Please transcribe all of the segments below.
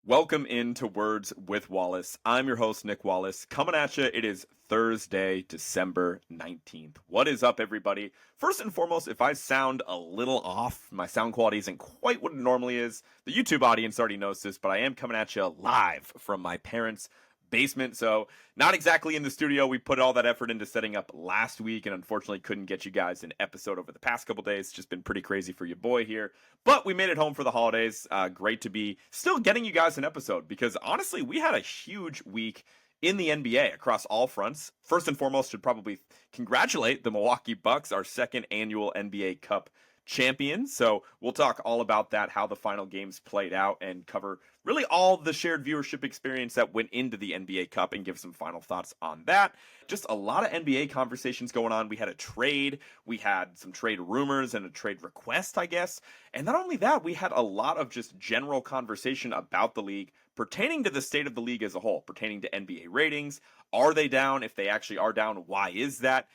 Welcome into Words with Wallace. I'm your host, Nick Wallace. Coming at you, it is Thursday, December 19th. What is up, everybody? First and foremost, if I sound a little off, my sound quality isn't quite what it normally is. The YouTube audience already knows this, but I am coming at you live from my parents' basement, so not exactly in the studio. We put all that effort into setting up last week and unfortunately couldn't get you guys an episode over the past couple days. It's just been pretty crazy for your boy here, but we made it home for the holidays. Great to be still getting you guys an episode because honestly we had a huge week in the NBA across all fronts. First and foremost, should probably congratulate the Milwaukee Bucks, our second annual NBA Cup champions. So we'll talk all about that, how the final games played out, and cover really all the shared viewership experience that went into the NBA Cup and give some final thoughts on that. Just a lot of NBA conversations going on. We had a trade, we had some trade rumors and a trade request, I guess. And not only that, we had a lot of just general conversation about the league pertaining to the state of the league as a whole, pertaining to NBA ratings. Are they down? If they actually are down, why is that?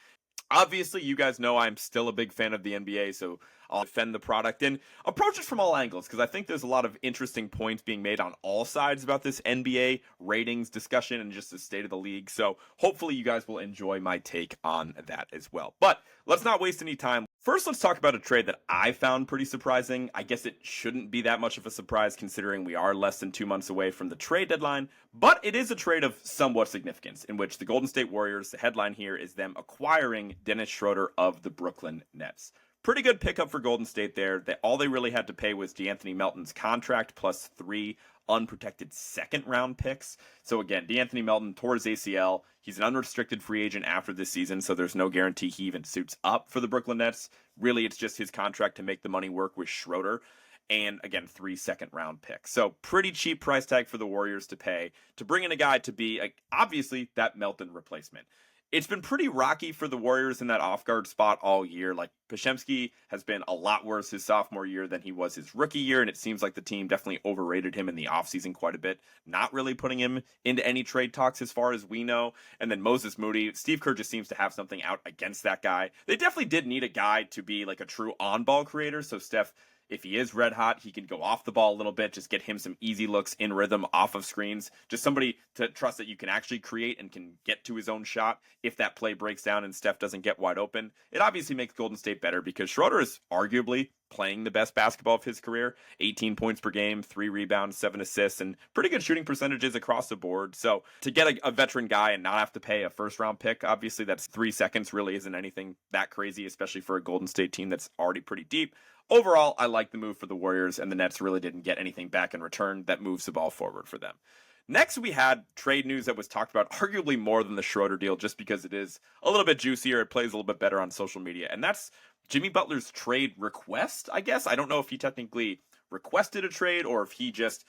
Obviously, you guys know I'm still a big fan of the NBA, so I'll defend the product and approach it from all angles because I think there's a lot of interesting points being made on all sides about this NBA ratings discussion and just the state of the league. So hopefully you guys will enjoy my take on that as well. But let's not waste any time. First, let's talk about a trade that I found pretty surprising. I guess it shouldn't be that much of a surprise considering we are less than 2 months away from the trade deadline, but it is a trade of somewhat significance in which the Golden State Warriors, the headline here is them acquiring Dennis Schroeder of the Brooklyn Nets. Pretty good pickup for Golden State there. All they really had to pay was DeAnthony Melton's contract plus 3 unprotected second-round picks. So again, DeAnthony Melton tore his ACL. He's an unrestricted free agent after this season, so there's no guarantee he even suits up for the Brooklyn Nets. Really, it's just his contract to make the money work with Schroeder. And again, 3 second-round picks. So pretty cheap price tag for the Warriors to pay to bring in a guy to be, obviously, that Melton replacement. It's been pretty rocky for the Warriors in that off-guard spot all year. Like, Podziemski has been a lot worse his sophomore year than he was his rookie year, and it seems like the team definitely overrated him in the offseason quite a bit, not really putting him into any trade talks as far as we know. And then Moses Moody, Steve Kerr just seems to have something out against that guy. They definitely did need a guy to be like a true on-ball creator, so Steph, if he is red hot, he can go off the ball a little bit, just get him some easy looks in rhythm off of screens. Just somebody to trust that you can actually create and can get to his own shot if that play breaks down and Steph doesn't get wide open. It obviously makes Golden State better because Schroeder is arguably playing the best basketball of his career. 18 points per game, 3 rebounds, 7 assists, and pretty good shooting percentages across the board. So to get a veteran guy and not have to pay a first-round pick, obviously that's 3 seconds really isn't anything that crazy, especially for a Golden State team that's already pretty deep. Overall, I like the move for the Warriors, and the Nets really didn't get anything back in return that moves the ball forward for them. Next, we had trade news that was talked about arguably more than the Schroeder deal just because it is a little bit juicier. It plays a little bit better on social media, and that's Jimmy Butler's trade request, I guess. I don't know if he technically requested a trade or if he just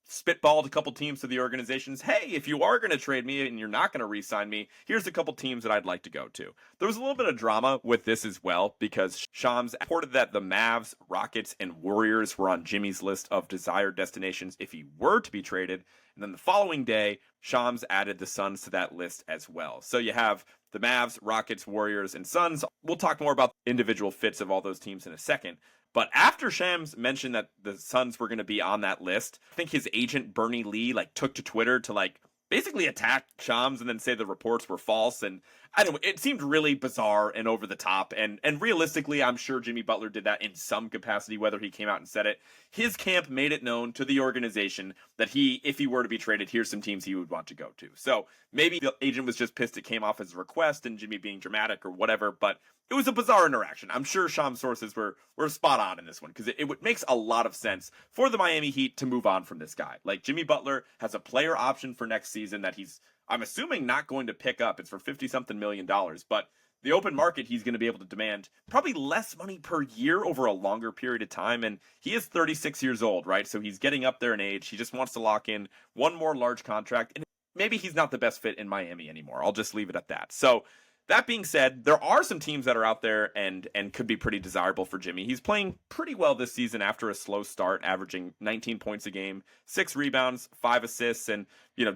spitballed a couple teams to the organizations. Hey, if you are going to trade me and you're not going to re-sign me, here's a couple teams that I'd like to go to. There was a little bit of drama with this as well because Shams reported that the Mavs, Rockets, and Warriors were on Jimmy's list of desired destinations if he were to be traded. And then the following day, Shams added the Suns to that list as well. So you have the Mavs, Rockets, Warriors, and Suns. We'll talk more about individual fits of all those teams in a second. But after Shams mentioned that the Suns were going to be on that list, I think his agent Bernie Lee took to Twitter to basically attack Shams and then say the reports were false. And I don't know, it seemed really bizarre and over the top. And realistically, I'm sure Jimmy Butler did that in some capacity, whether he came out and said it. His camp made it known to the organization that if he were to be traded, here's some teams he would want to go to. So maybe the agent was just pissed it came off as a request and Jimmy being dramatic or whatever, but it was a bizarre interaction. I'm sure Shams' sources were spot on in this one because it makes a lot of sense for the Miami Heat to move on from this guy. Like, Jimmy Butler has a player option for next season that I'm assuming, not going to pick up. It's for $50-something million, but the open market, he's going to be able to demand probably less money per year over a longer period of time. And he is 36 years old, right? So he's getting up there in age. He just wants to lock in one more large contract. And maybe he's not the best fit in Miami anymore. I'll just leave it at that. So that being said, there are some teams that are out there and could be pretty desirable for Jimmy. He's playing pretty well this season after a slow start, averaging 19 points a game, 6 rebounds, 5 assists, and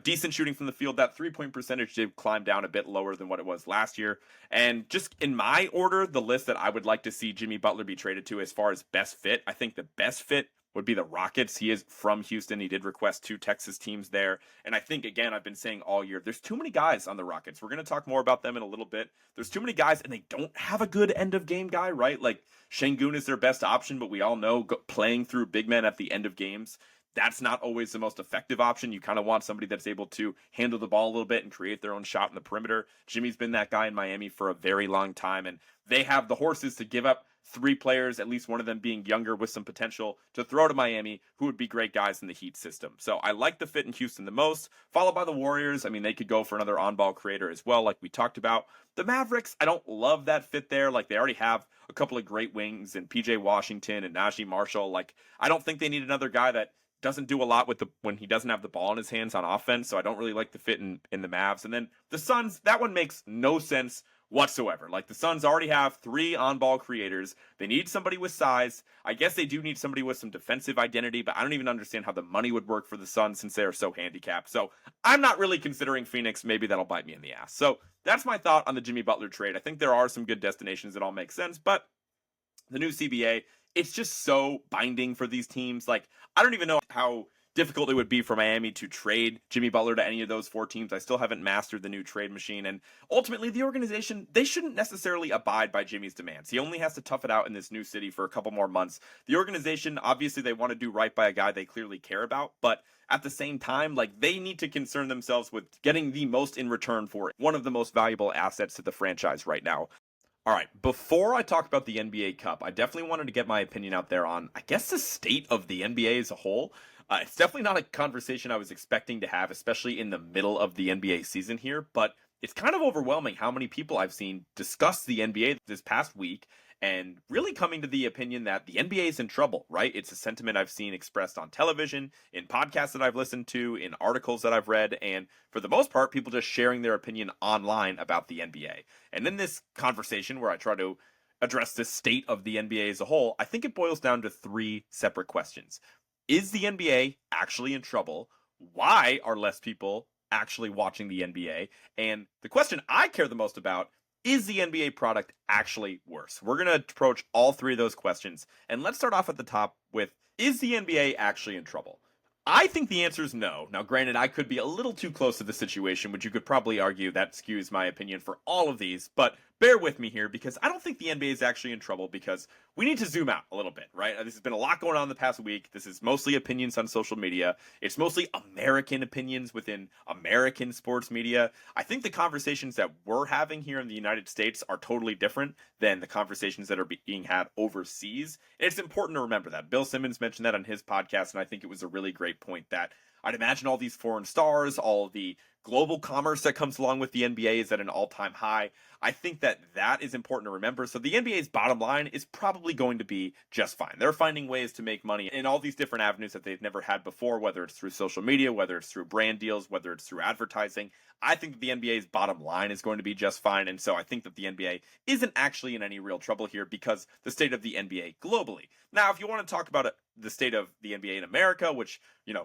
decent shooting from the field. That 3-point percentage did climb down a bit lower than what it was last year. And just in my order, the list that I would like to see Jimmy Butler be traded to as far as best fit, I think the best fit would be the Rockets. He is from Houston. He did request 2 Texas teams there. And I think, again, I've been saying all year, there's too many guys on the Rockets. We're going to talk more about them in a little bit. There's too many guys, and they don't have a good end of game guy, right? Like, Şengün is their best option, but we all know playing through big men at the end of games, that's not always the most effective option. You kind of want somebody that's able to handle the ball a little bit and create their own shot in the perimeter. Jimmy's been that guy in Miami for a very long time, and they have the horses to give up 3 players, at least one of them being younger with some potential, to throw to Miami, who would be great guys in the Heat system. So I like the fit in Houston the most, followed by the Warriors. I mean, they could go for another on-ball creator as well, like we talked about. The Mavericks, I don't love that fit there. Like, they already have a couple of great wings in PJ Washington and Najee Marshall. Like, I don't think they need another guy that doesn't do a lot with when he doesn't have the ball in his hands on offense, so I don't really like the fit in the Mavs. And then the Suns, that one makes no sense whatsoever. Like, the Suns already have 3 on-ball creators. They need somebody with size. I guess they do need somebody with some defensive identity, but I don't even understand how the money would work for the Suns since they are so handicapped. So I'm not really considering Phoenix. Maybe that'll bite me in the ass. So that's my thought on the Jimmy Butler trade. I think there are some good destinations that all make sense, but the new CBA, it's just so binding for these teams. Like, I don't even know how difficult it would be for Miami to trade Jimmy Butler to any of those 4 teams. I still haven't mastered the new trade machine. And ultimately, the organization, they shouldn't necessarily abide by Jimmy's demands. He only has to tough it out in this new city for a couple more months. The organization, obviously, they want to do right by a guy they clearly care about. But at the same time, like, they need to concern themselves with getting the most in return for one of the most valuable assets to the franchise right now. All right, before I talk about the NBA Cup, I definitely wanted to get my opinion out there on, I guess, the state of the NBA as a whole. It's definitely not a conversation I was expecting to have, especially in the middle of the NBA season here, but it's kind of overwhelming how many people I've seen discuss the NBA this past week and really coming to the opinion that the NBA is in trouble, right? It's a sentiment I've seen expressed on television, in podcasts that I've listened to, in articles that I've read, and for the most part, people just sharing their opinion online about the NBA. And in this conversation where I try to address the state of the NBA as a whole, I think it boils down to 3 separate questions. Is the NBA actually in trouble? Why are less people actually watching the NBA? And the question I care the most about, is the NBA product actually worse? We're going to approach all 3 of those questions. And let's start off at the top with, is the NBA actually in trouble? I think the answer is no. Now, granted, I could be a little too close to the situation, which you could probably argue that skews my opinion for all of these, but bear with me here because I don't think the NBA is actually in trouble because we need to zoom out a little bit, right? This has been a lot going on the past week. This is mostly opinions on social media. It's mostly American opinions within American sports media. I think the conversations that we're having here in the United States are totally different than the conversations that are being had overseas. And it's important to remember that. Bill Simmons mentioned that on his podcast, and I think it was a really great point that I'd imagine all these foreign stars, all the global commerce that comes along with the NBA is at an all-time high. I think that is important to remember. So the NBA's bottom line is probably going to be just fine. They're finding ways to make money in all these different avenues that they've never had before, whether it's through social media, whether it's through brand deals, whether it's through advertising. I think that the NBA's bottom line is going to be just fine. And so I think that the NBA isn't actually in any real trouble here because the state of the NBA globally. Now, if you want to talk about the state of the NBA in America, which,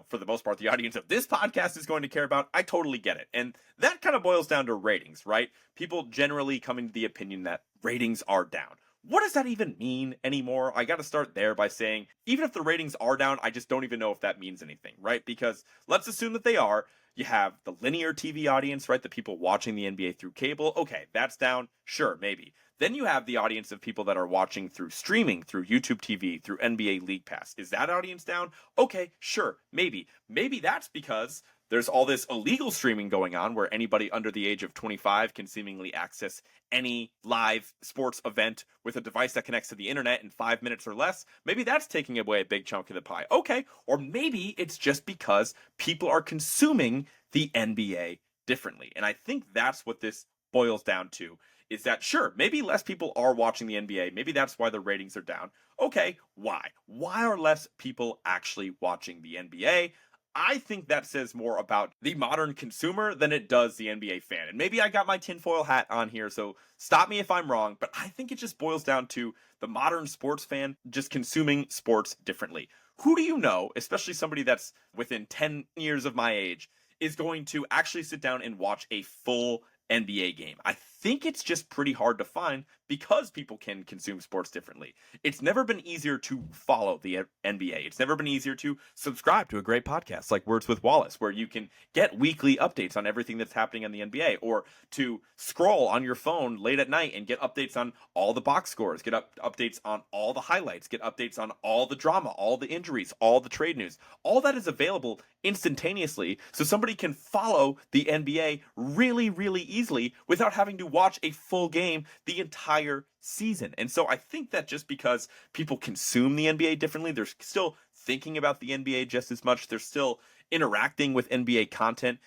for the most part, the audience of this podcast is going to care about, I totally get it. And that kind of boils down to ratings, right? People generally coming to the opinion that ratings are down. What does that even mean anymore? I got to start there by saying, even if the ratings are down, I just don't even know if that means anything, right? Because let's assume that they are. You have the linear TV audience, right? The people watching the NBA through cable. Okay, that's down. Sure, maybe. Then you have the audience of people that are watching through streaming, through YouTube TV, through NBA League Pass. Is that audience down? Okay, sure, maybe. Maybe that's because there's all this illegal streaming going on where anybody under the age of 25 can seemingly access any live sports event with a device that connects to the internet in 5 minutes or less. Maybe that's taking away a big chunk of the pie. Okay, or maybe it's just because people are consuming the NBA differently. And I think that's what this boils down to. Is that, sure, maybe less people are watching the NBA. Maybe that's why the ratings are down. Okay, why? Why are less people actually watching the NBA? I think that says more about the modern consumer than it does the NBA fan. And maybe I got my tinfoil hat on here, so stop me if I'm wrong, but I think it just boils down to the modern sports fan just consuming sports differently. Who do you know, especially somebody that's within 10 years of my age, is going to actually sit down and watch a full NBA game. I think it's just pretty hard to find because people can consume sports differently. It's never been easier to follow the NBA. It's never been easier to subscribe to a great podcast like Words with Wallace, where you can get weekly updates on everything that's happening in the NBA, or to scroll on your phone late at night and get updates on all the box scores, get updates on all the highlights, get updates on all the drama, all the injuries, all the trade news. All that is available instantaneously, so somebody can follow the NBA really, really easily without having to watch a full game the entire season. And so I think that just because people consume the NBA differently, they're still thinking about the NBA just as much. They're still interacting with NBA content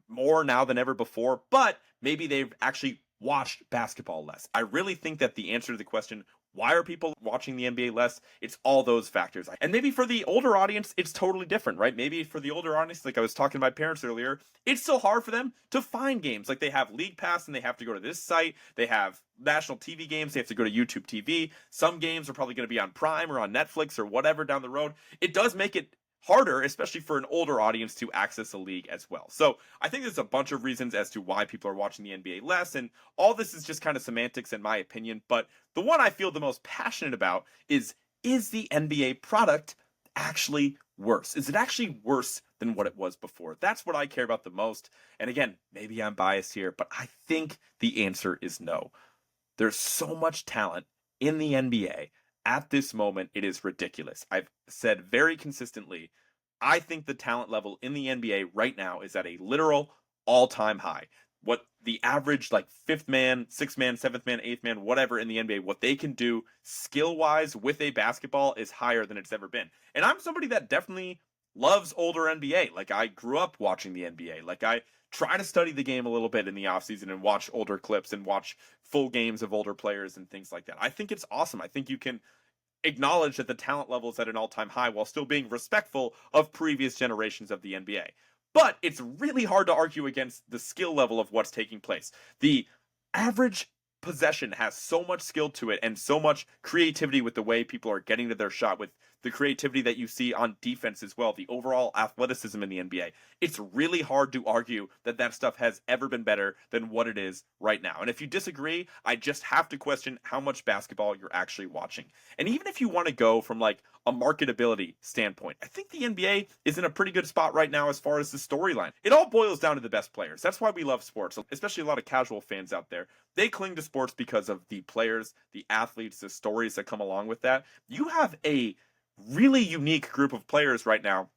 more now than ever before, but maybe they've actually watched basketball less. I really think that the answer to the question, why are people watching the NBA less? It's all those factors. And maybe for the older audience, it's totally different, right? Maybe for the older audience, like I was talking to my parents earlier, it's still hard for them to find games. Like they have League Pass and they have to go to this site. They have national TV games. They have to go to YouTube TV. Some games are probably going to be on Prime or on Netflix or whatever down the road. It does make it harder, especially for an older audience, to access a league as well. So I think there's a bunch of reasons as to why people are watching the NBA less, and all this is just kind of semantics in my opinion. But the one I feel the most passionate about is the NBA product actually worse? Is it actually worse than what it was before? That's what I care about the most. And again, maybe I'm biased here, but I think the answer is no. There's so much talent in the NBA. At this moment, it is ridiculous. I've said very consistently, I think the talent level in the NBA right now is at a literal all-time high. What the average, like, fifth man, sixth man, seventh man, eighth man, whatever in the NBA, what they can do skill-wise with a basketball is higher than it's ever been. And I'm somebody that definitely loves older NBA. Like, I grew up watching the NBA. Like, I try to study the game a little bit in the offseason and watch older clips and watch full games of older players and things like that. I think it's awesome. I think you can acknowledge that the talent level is at an all-time high while still being respectful of previous generations of the NBA. But it's really hard to argue against the skill level of what's taking place. The average possession has so much skill to it and so much creativity with the way people are getting to their shot, with the creativity that you see on defense as well, the overall athleticism in the NBA. It's really hard to argue that that stuff has ever been better than what it is right now. And if you disagree, I just have to question how much basketball you're actually watching. And even if you want to go from like a marketability standpoint, I think the NBA is in a pretty good spot right now as far as the storyline. It all boils down to the best players. That's why we love sports, especially a lot of casual fans out there. They cling to sports because of the players, the athletes, the stories that come along with that. You have a really unique group of players right now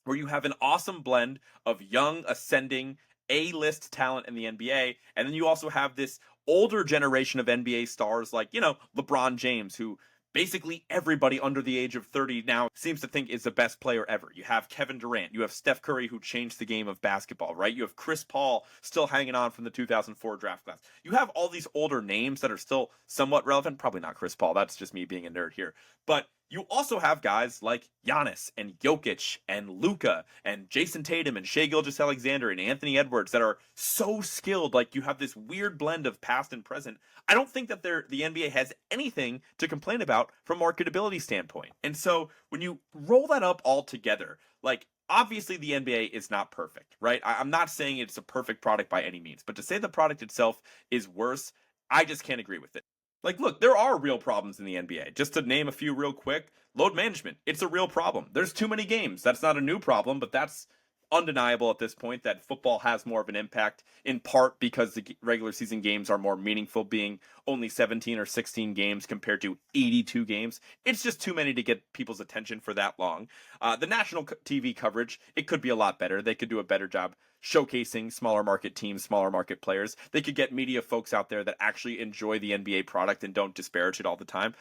where you have an awesome blend of young, ascending, A-list talent in the NBA, and then you also have this older generation of NBA stars like, LeBron James, who basically everybody under the age of 30 now seems to think is the best player ever. You have Kevin Durant, you have Steph Curry, who changed the game of basketball, right? You have Chris Paul still hanging on from the 2004 draft class. You have all these older names that are still somewhat relevant. Probably not Chris Paul, that's just me being a nerd here. But you also have guys like Giannis and Jokic and Luka and Jason Tatum and Shai Gilgeous-Alexander and Anthony Edwards that are so skilled. Like, you have this weird blend of past and present. I don't think that the NBA has anything to complain about from a marketability standpoint. And so when you roll that up all together, like, obviously the NBA is not perfect, right? I'm not saying it's a perfect product by any means, but to say the product itself is worse, I just can't agree with it. Like, look, there are real problems in the NBA. Just to name a few real quick, load management. It's a real problem. There's too many games. That's not a new problem, but that's undeniable at this point that football has more of an impact, in part because the regular season games are more meaningful, being only 17 or 16 games compared to 82 games. It's just too many to get people's attention for that long. The national TV coverage, it could be a lot better. They could do a better job showcasing smaller market teams, smaller market players. They could get media folks out there that actually enjoy the NBA product and don't disparage it all the time.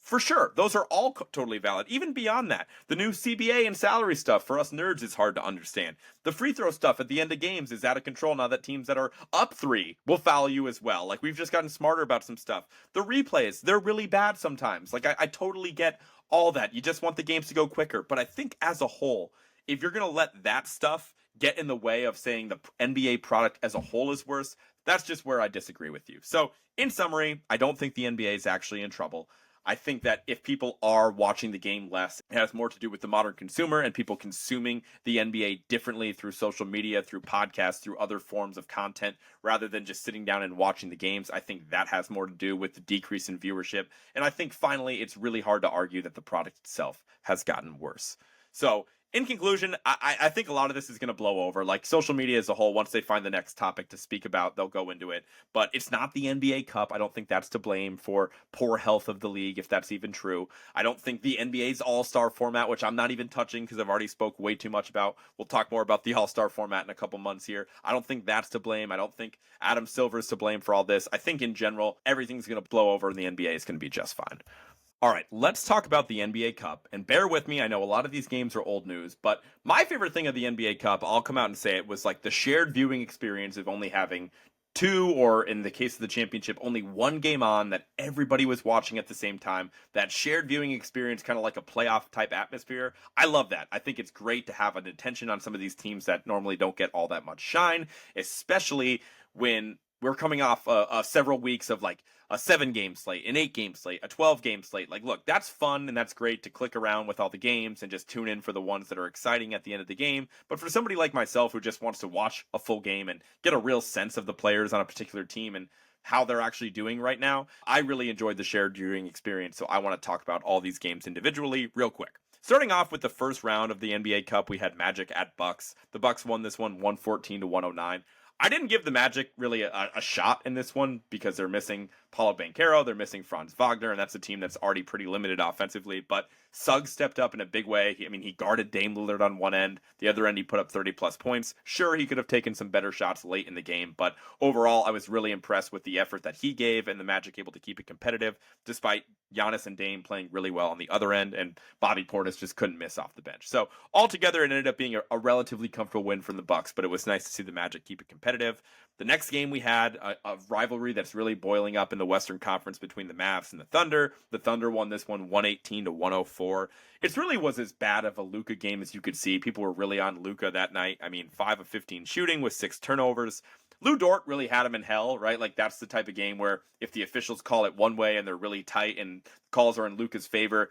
For sure, those are all totally valid. Even beyond that, the new CBA and salary stuff for us nerds is hard to understand. The free throw stuff at the end of games is out of control now that teams that are up 3 will foul you as well. Like, we've just gotten smarter about some stuff. The replays, they're really bad sometimes. Like, I totally get all that. You just want the games to go quicker. But I think as a whole, if you're going to let that stuff get in the way of saying the NBA product as a whole is worse, that's just where I disagree with you. So, in summary, I don't think the NBA is actually in trouble. I think that if people are watching the game less, it has more to do with the modern consumer and people consuming the NBA differently through social media, through podcasts, through other forms of content, rather than just sitting down and watching the games. I think that has more to do with the decrease in viewership. And I think finally, it's really hard to argue that the product itself has gotten worse. So, in conclusion, I think a lot of this is going to blow over. Like social media as a whole, once they find the next topic to speak about, they'll go into it. But it's not the NBA Cup. I don't think that's to blame for poor health of the league, if that's even true. I don't think the NBA's All-Star format, which I'm not even touching because I've already spoke way too much about. We'll talk more about the All-Star format in a couple months here. I don't think that's to blame. I don't think Adam Silver's to blame for all this. I think in general, everything's going to blow over and the NBA is going to be just fine. All right, let's talk about the NBA Cup. And bear with me, I know a lot of these games are old news, but my favorite thing of the NBA Cup, I'll come out and say it, was like the shared viewing experience of only having two, or in the case of the championship, only one game on that everybody was watching at the same time. That shared viewing experience, kind of like a playoff type atmosphere. I love that. I think it's great to have an attention on some of these teams that normally don't get all that much shine, especially when we're coming off several weeks of like a 7-game slate, an 8-game slate, a 12-game slate. Like, look, that's fun and that's great to click around with all the games and just tune in for the ones that are exciting at the end of the game. But for somebody like myself who just wants to watch a full game and get a real sense of the players on a particular team and how they're actually doing right now, I really enjoyed the shared viewing experience. So I want to talk about all these games individually real quick. Starting off with the first round of the NBA Cup, we had Magic at Bucks. The Bucks won this one 114 to 109. I didn't give the Magic really a shot in this one because they're missing Paulo Banchero, they're missing Franz Wagner, and that's a team that's already pretty limited offensively. But Suggs stepped up in a big way. He guarded Dame Lillard on one end. The other end, he put up 30-plus points. Sure, he could have taken some better shots late in the game, but overall, I was really impressed with the effort that he gave and the Magic able to keep it competitive, despite Giannis and Dame playing really well on the other end, and Bobby Portis just couldn't miss off the bench. So altogether, it ended up being a relatively comfortable win from the Bucks, but it was nice to see the Magic keep it competitive. The next game we had a rivalry that's really boiling up in the Western Conference between the Mavs and the Thunder. The Thunder won this one 118 to 104. It really was as bad of a Luka game as you could see. People were really on Luka that night. 5 of 15 shooting with 6 turnovers. Lou Dort really had him in hell, right? Like, that's the type of game where if the officials call it one way and they're really tight and calls are in Luka's favor,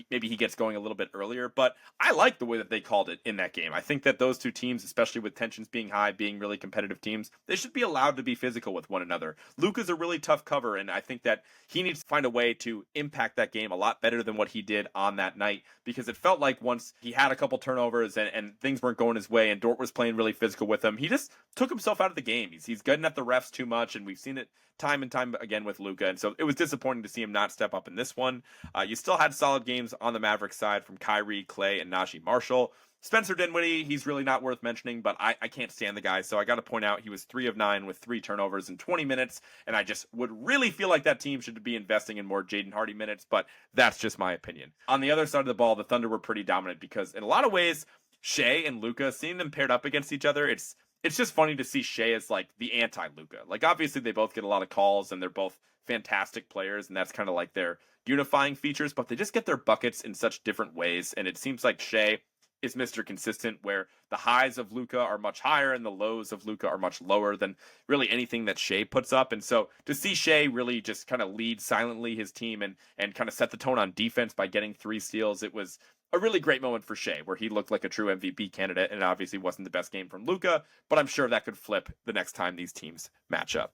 maybe he gets going a little bit earlier. But I like the way that they called it in that game. I think that those two teams, especially with tensions being high, being really competitive teams, they should be allowed to be physical with one another. Luka's a really tough cover, and I think that he needs to find a way to impact that game a lot better than what he did on that night, because it felt like once he had a couple turnovers and things weren't going his way and Dort was playing really physical with him, he just took himself out of the game. He's getting at the refs too much, and we've seen it time and time again with Luka, and so it was disappointing to see him not step up in this one. You still had solid games on the Mavericks side from Kyrie, Klay, and Najee Marshall. Spencer Dinwiddie, he's really not worth mentioning, but I can't stand the guy, so I got to point out he was 3 of 9 with 3 turnovers in 20 minutes, and I just would really feel like that team should be investing in more Jaden Hardy minutes, but that's just my opinion. On the other side of the ball, the Thunder were pretty dominant because in a lot of ways, Shea and Luka, seeing them paired up against each other, it's just funny to see Shea as like the anti-Luka. Like, obviously they both get a lot of calls and they're both fantastic players, and that's kind of like their unifying features, but they just get their buckets in such different ways, and it seems like Shea is Mr. Consistent, where the highs of Luka are much higher and the lows of Luka are much lower than really anything that Shea puts up. And so to see Shea really just kind of lead silently his team and kind of set the tone on defense by getting 3 steals, it was a really great moment for Shea, where he looked like a true MVP candidate, and it obviously wasn't the best game from Luka, but I'm sure that could flip the next time these teams match up.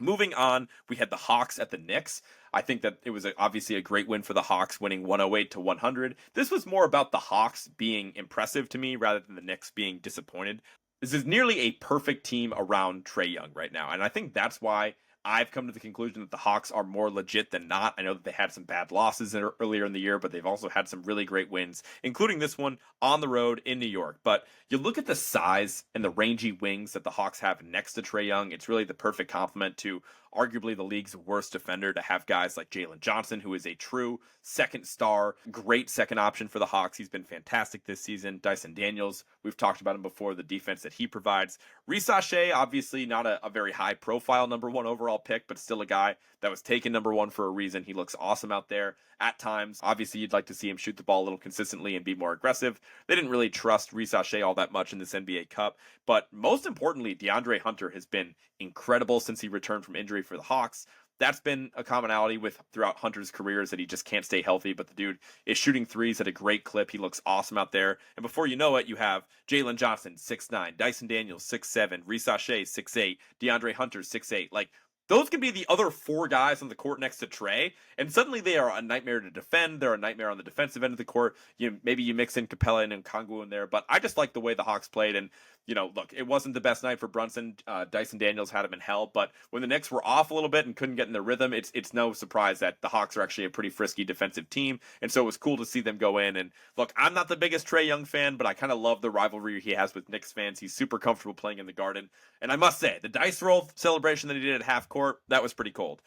Moving on, we had the Hawks at the Knicks. I think that it was obviously a great win for the Hawks, winning 108 to 100. This was more about the Hawks being impressive to me rather than the Knicks being disappointed. This is nearly a perfect team around Trae Young right now, and I think that's why I've come to the conclusion that the Hawks are more legit than not. I know that they had some bad losses earlier in the year, but they've also had some really great wins, including this one on the road in New York. But you look at the size and the rangy wings that the Hawks have next to Trae Young, it's really the perfect complement to arguably the league's worst defender, to have guys like Jalen Johnson, who is a true second star, great second option for the Hawks. He's been fantastic this season. Dyson Daniels, we've talked about him before, the defense that he provides. Risa Shea, obviously not a very high profile number 1 overall pick, but still a guy that was taken number 1 for a reason. He looks awesome out there at times. Obviously, you'd like to see him shoot the ball a little consistently and be more aggressive. They didn't really trust Risa Shea all that much in this NBA Cup, but most importantly, DeAndre Hunter has been incredible since he returned from injury for the Hawks. That's been a commonality with throughout Hunter's career is that he just can't stay healthy, but the dude is shooting threes at a great clip. He looks awesome out there. And before you know it, you have Jalen Johnson, 6'9", Dyson Daniels, 6'7", Reese Shea, 6'8", DeAndre Hunter, 6'8". Like, those can be the other four guys on the court next to Trey, and suddenly they are a nightmare to defend. They're a nightmare on the defensive end of the court. Maybe you mix in Capella and Nkongwu in there, but I just like the way the Hawks played. And look, it wasn't the best night for Brunson. Dyson Daniels had him in hell, but when the Knicks were off a little bit and couldn't get in their rhythm, it's no surprise that the Hawks are actually a pretty frisky defensive team, and so it was cool to see them go in. And look, I'm not the biggest Trey Young fan, but I kind of love the rivalry he has with Knicks fans. He's super comfortable playing in the Garden, and I must say, the dice roll celebration that he did at half court, that was pretty cold.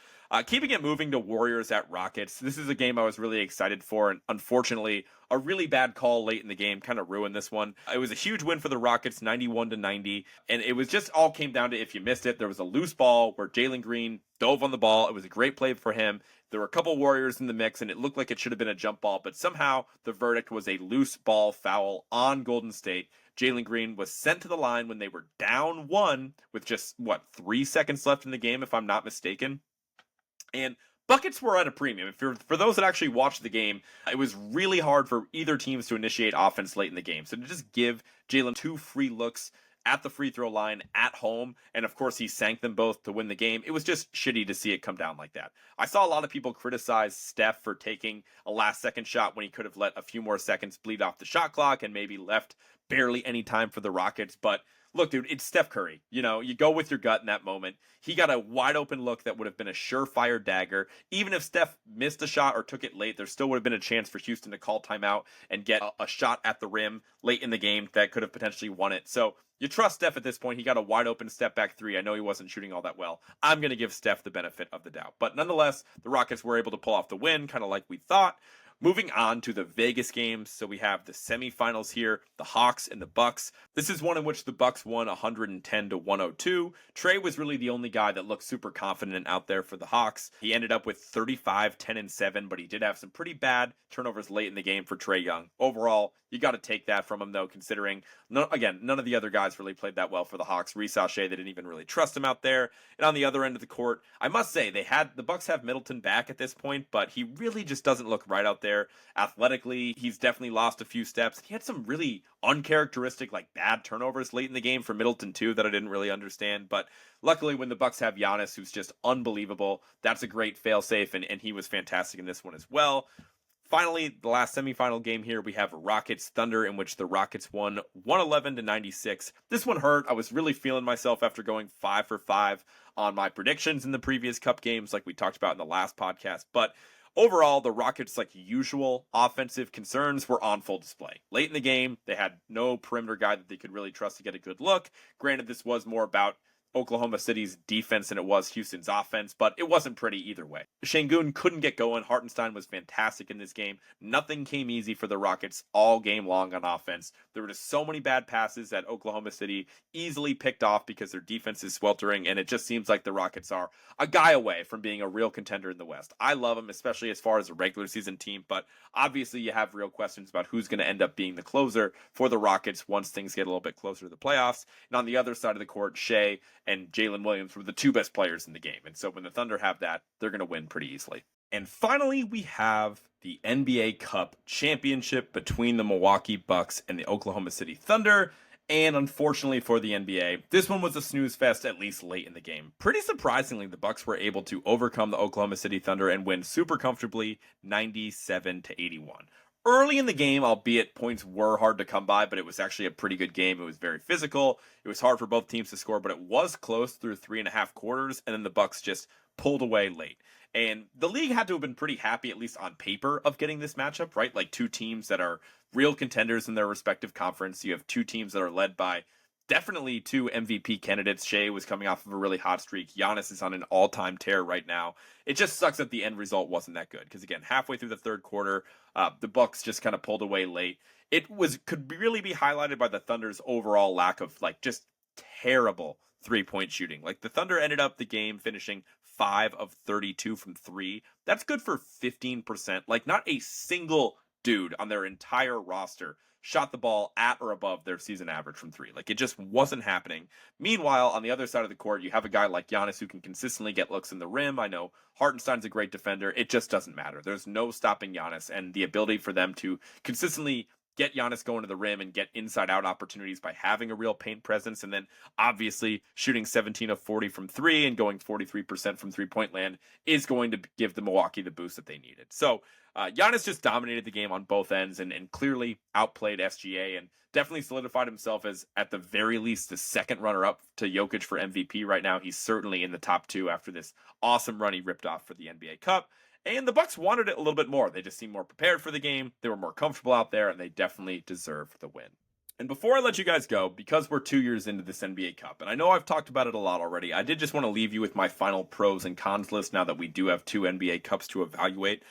Keeping it moving to Warriors at Rockets. This is a game I was really excited for, and unfortunately, a really bad call late in the game kind of ruined this one. It was a huge win for the Rockets, 91-90, and it was just all came down to, if you missed it, there was a loose ball where Jalen Green dove on the ball. It was a great play for him. There were a couple Warriors in the mix, and it looked like it should have been a jump ball, but somehow the verdict was a loose ball foul on Golden State. Jalen Green was sent to the line when they were down one with just, 3 seconds left in the game, if I'm not mistaken. And buckets were at a premium. For those that actually watched the game, it was really hard for either teams to initiate offense late in the game. So to just give Jalen 2 free looks at the free throw line at home, and of course he sank them both to win the game, it was just shitty to see it come down like that. I saw a lot of people criticize Steph for taking a last second shot when he could have let a few more seconds bleed off the shot clock and maybe left barely any time for the Rockets, but look, dude, it's Steph Curry. You go with your gut in that moment. He got a wide open look that would have been a surefire dagger. Even if Steph missed a shot or took it late, there still would have been a chance for Houston to call timeout and get a shot at the rim late in the game that could have potentially won it. So you trust Steph at this point. He got a wide open step back three. I know he wasn't shooting all that well. I'm going to give Steph the benefit of the doubt. But nonetheless, the Rockets were able to pull off the win, kind of like we thought. Moving on to the Vegas games, so we have the semifinals here, the Hawks and the Bucks. This is one in which the Bucks won 110-102. Trey was really the only guy that looked super confident out there for the Hawks. He ended up with 35, 10, and 7, but he did have some pretty bad turnovers late in the game for Trey Young. Overall, you got to take that from him, though, considering, none of the other guys really played that well for the Hawks. Reese Shea, they didn't even really trust him out there. And on the other end of the court, I must say, the Bucks have Middleton back at this point, but he really just doesn't look right out there. Athletically, he's definitely lost a few steps. He had some really uncharacteristic, bad turnovers late in the game for Middleton, too, that I didn't really understand. But luckily, when the Bucks have Giannis, who's just unbelievable, that's a great fail-safe, and he was fantastic in this one as well. Finally, the last semifinal game here, we have Rockets Thunder, in which the Rockets won 111-96. This one hurt. I was really feeling myself after going 5 for 5 on my predictions in the previous Cup games, like we talked about in the last podcast. But overall, the Rockets' usual offensive concerns were on full display. Late in the game, they had no perimeter guy that they could really trust to get a good look. Granted, this was more about Oklahoma City's defense than it was Houston's offense, but it wasn't pretty either way. Şengün couldn't get going. Hartenstein was fantastic in this game. Nothing came easy for the Rockets all game long on offense. There were just so many bad passes that Oklahoma City easily picked off because their defense is sweltering, and it just seems like the Rockets are a guy away from being a real contender in the West. I love them, especially as far as a regular season team, but obviously you have real questions about who's going to end up being the closer for the Rockets once things get a little bit closer to the playoffs. And on the other side of the court, Shea and Jalen Williams were the two best players in the game. And so when the Thunder have that, they're going to win pretty easily. And finally, we have the NBA Cup championship between the Milwaukee Bucks and the Oklahoma City Thunder. And unfortunately for the NBA, this one was a snooze fest, at least late in the game. Pretty surprisingly, the Bucks were able to overcome the Oklahoma City Thunder and win super comfortably 97-81. Early in the game, albeit points were hard to come by, but it was actually a pretty good game. It was very physical. It was hard for both teams to score, but it was close through 3.5 quarters, and then the Bucks just pulled away late. And the league had to have been pretty happy, at least on paper, of getting this matchup, right? Two teams that are real contenders in their respective conference. You have two teams that are led by definitely two MVP candidates. Shea was coming off of a really hot streak. Giannis is on an all-time tear right now. It just sucks that the end result wasn't that good. Because again, halfway through the third quarter, the Bucks just kind of pulled away late. Could really be highlighted by the Thunder's overall lack of just terrible three-point shooting. The Thunder ended up the game finishing 5 of 32 from 3. That's good for 15%. Not a single dude on their entire roster shot the ball at or above their season average from three. Like, it just wasn't happening. Meanwhile, on the other side of the court, you have a guy like Giannis who can consistently get looks in the rim. I know Hartenstein's a great defender. It just doesn't matter. There's no stopping Giannis, and the ability for them to consistently get Giannis going to the rim and get inside out opportunities by having a real paint presence, and then obviously shooting 17 of 40 from three and going 43% from 3-point land is going to give the Milwaukee the boost that they needed. So Giannis just dominated the game on both ends and clearly outplayed SGA and definitely solidified himself as, at the very least, the second runner-up to Jokic for MVP right now. He's certainly in the top two after this awesome run he ripped off for the NBA Cup. And the Bucks wanted it a little bit more. They just seemed more prepared for the game. They were more comfortable out there, and they definitely deserved the win. And before I let you guys go, because we're 2 years into this NBA Cup, and I know I've talked about it a lot already, I did just want to leave you with my final pros and cons list now that we do have 2 NBA Cups to evaluate.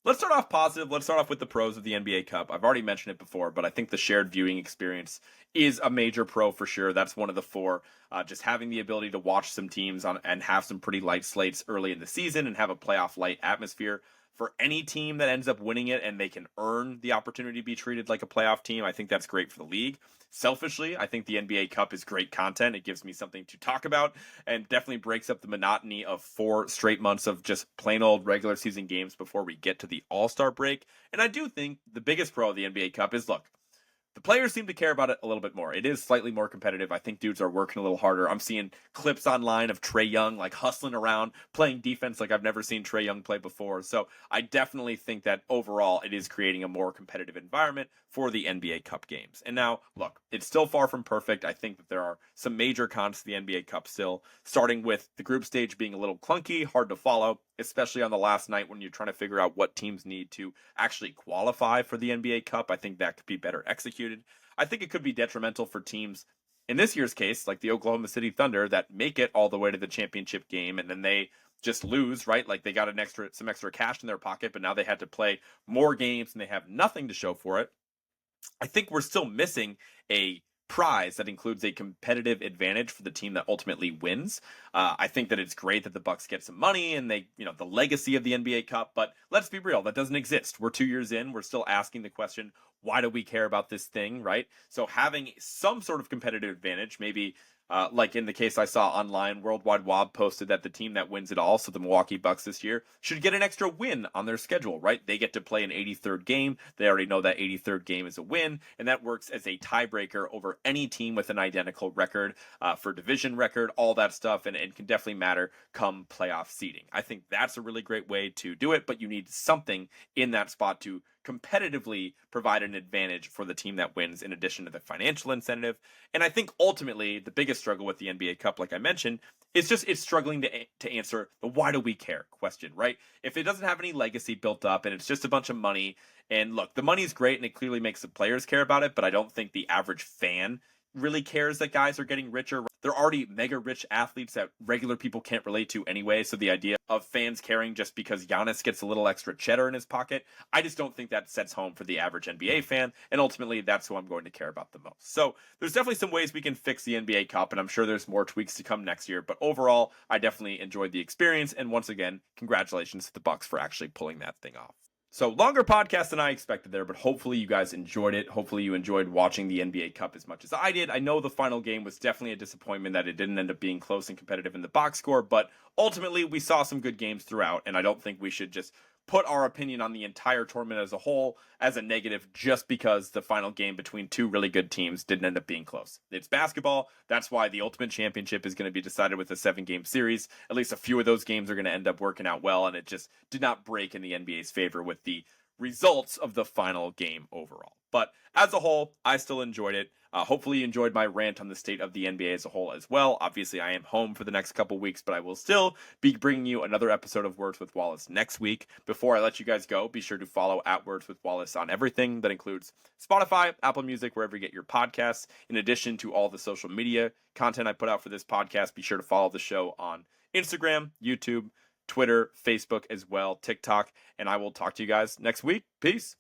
Let's start off positive. Let's start off with the pros of the NBA Cup. I've already mentioned it before, but I think the shared viewing experience is a major pro for sure. That's one of the 4. Just having the ability to watch some teams on and have some pretty light slates early in the season and have a playoff light atmosphere. For any team that ends up winning it and they can earn the opportunity to be treated like a playoff team, I think that's great for the league. Selfishly, I think the NBA Cup is great content. It gives me something to talk about and definitely breaks up the monotony of 4 straight months of just plain old regular season games before we get to the All-Star break. And I do think the biggest pro of the NBA Cup is, look, the players seem to care about it a little bit more. It is slightly more competitive. I think dudes are working a little harder. I'm seeing clips online of Trae Young like hustling around, playing defense like I've never seen Trae Young play before. So I definitely think that overall it is creating a more competitive environment for the NBA Cup games. And now, look, it's still far from perfect. I think that there are some major cons to the NBA Cup still, starting with the group stage being a little clunky, hard to follow, especially on the last night when you're trying to figure out what teams need to actually qualify for the NBA Cup. I think that could be better executed. I think it could be detrimental for teams in this year's case, like the Oklahoma City Thunder, that make it all the way to the championship game and then they just lose, right? Like they got some extra cash in their pocket, but now they had to play more games and they have nothing to show for it. I think we're still missing a prize that includes a competitive advantage for the team that ultimately wins. I think that it's great that the Bucks get some money and they, the legacy of the NBA Cup, but let's be real, that doesn't exist. We're 2 years in, we're still asking the question, why do we care about this thing, right? So having some sort of competitive advantage, maybe like in the case I saw online, Worldwide Wob posted that the team that wins it all, so the Milwaukee Bucks this year, should get an extra win on their schedule, right? They get to play an 83rd game. They already know that 83rd game is a win, and that works as a tiebreaker over any team with an identical record for division record, all that stuff, and can definitely matter come playoff seeding. I think that's a really great way to do it, but you need something in that spot to competitively provide an advantage for the team that wins in addition to the financial incentive. And I think ultimately the biggest struggle with the NBA Cup, like I mentioned, is just it's struggling to answer the why do we care question, right? If it doesn't have any legacy built up and it's just a bunch of money, and look, the money's great and it clearly makes the players care about it, but I don't think the average fan really cares that guys are getting richer. They're already mega rich athletes that regular people can't relate to anyway. So the idea of fans caring just because Giannis gets a little extra cheddar in his pocket, I just don't think that sets home for the average NBA fan. And ultimately, that's who I'm going to care about the most. So there's definitely some ways we can fix the NBA Cup, and I'm sure there's more tweaks to come next year. But overall, I definitely enjoyed the experience. And once again, congratulations to the Bucks for actually pulling that thing off. So longer podcast than I expected there, but hopefully you guys enjoyed it. Hopefully you enjoyed watching the NBA Cup as much as I did. I know the final game was definitely a disappointment that it didn't end up being close and competitive in the box score, but ultimately we saw some good games throughout, and I don't think we should just put our opinion on the entire tournament as a whole as a negative just because the final game between 2 really good teams didn't end up being close. It's basketball. That's why the ultimate championship is going to be decided with a 7-game series. At least a few of those games are going to end up working out well, and it just did not break in the NBA's favor with the results of the final game overall. But as a whole, I still enjoyed it. Hopefully you enjoyed my rant on the state of the NBA as a whole as well. Obviously, I am home for the next couple weeks, but I will still be bringing you another episode of Words with Wallace next week. Before I let you guys go, be sure to follow @Words with Wallace on everything. That includes Spotify, Apple Music, wherever you get your podcasts. In addition to all the social media content I put out for this podcast, be sure to follow the show on Instagram, YouTube, Twitter, Facebook as well, TikTok, and I will talk to you guys next week. Peace.